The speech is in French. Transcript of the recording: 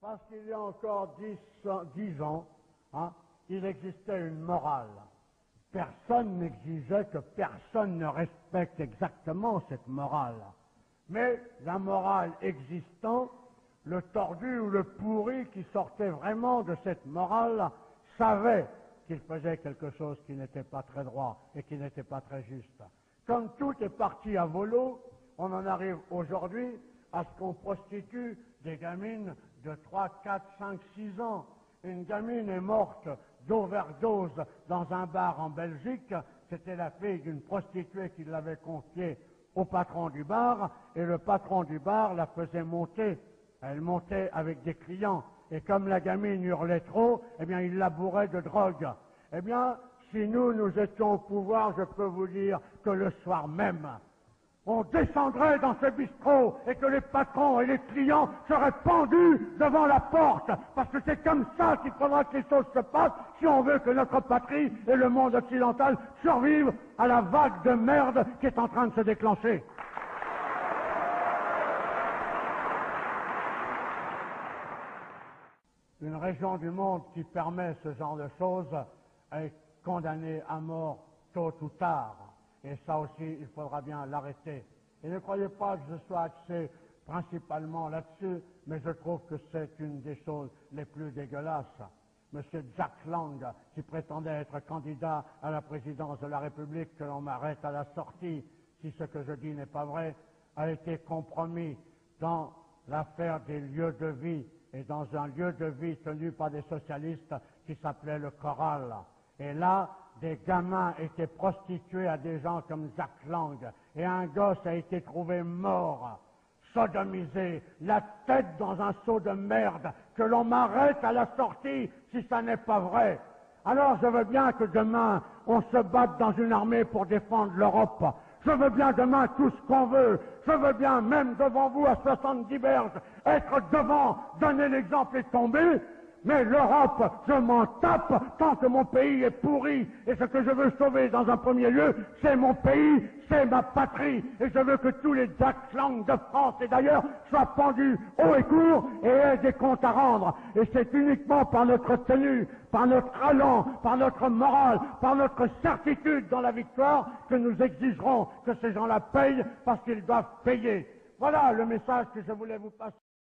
Parce qu'il y a encore 10 ans, il existait une morale. Personne n'exigeait que personne ne respecte exactement cette morale. Mais la morale existant, le tordu ou le pourri qui sortait vraiment de cette morale savait qu'il faisait quelque chose qui n'était pas très droit et qui n'était pas très juste. Comme tout est parti à volo, on en arrive aujourd'hui à ce qu'on prostitue des gamines de 3, 4, 5, 6 ans. Une gamine est morte d'overdose dans un bar en Belgique. C'était la fille d'une prostituée qui l'avait confiée au patron du bar, et le patron du bar la faisait monter. Elle montait avec des clients, et comme la gamine hurlait trop, eh bien, il la bourrait de drogue. Eh bien, si nous étions au pouvoir, je peux vous dire que le soir même, on descendrait dans ce bistrot et que les patrons et les clients seraient pendus devant la porte, parce que c'est comme ça qu'il faudra que les choses se passent si on veut que notre patrie et le monde occidental survivent à la vague de merde qui est en train de se déclencher. Une région du monde qui permet ce genre de choses est condamnée à mort tôt ou tard. Et ça aussi, il faudra bien l'arrêter. Et ne croyez pas que je sois axé principalement là-dessus, mais je trouve que c'est une des choses les plus dégueulasses. Monsieur Jack Lang, qui prétendait être candidat à la présidence de la République, que l'on m'arrête à la sortie, si ce que je dis n'est pas vrai, a été compromis dans l'affaire des lieux de vie, et dans un lieu de vie tenu par des socialistes qui s'appelait le Choral. Et là, des gamins étaient prostitués à des gens comme Jack Lang, et un gosse a été trouvé mort, sodomisé, la tête dans un seau de merde, que l'on m'arrête à la sortie si ça n'est pas vrai. Alors je veux bien que demain, on se batte dans une armée pour défendre l'Europe. Je veux bien demain tout ce qu'on veut. Je veux bien, même devant vous à 70 berges, être devant, donner l'exemple et tomber. Mais l'Europe, je m'en tape tant que mon pays est pourri. Et ce que je veux sauver dans un premier lieu, c'est mon pays, c'est ma patrie. Et je veux que tous les Jack Lang de France et d'ailleurs soient pendus haut et court et aient des comptes à rendre. Et c'est uniquement par notre tenue, par notre allant, par notre morale, par notre certitude dans la victoire que nous exigerons que ces gens-là payent parce qu'ils doivent payer. Voilà le message que je voulais vous passer.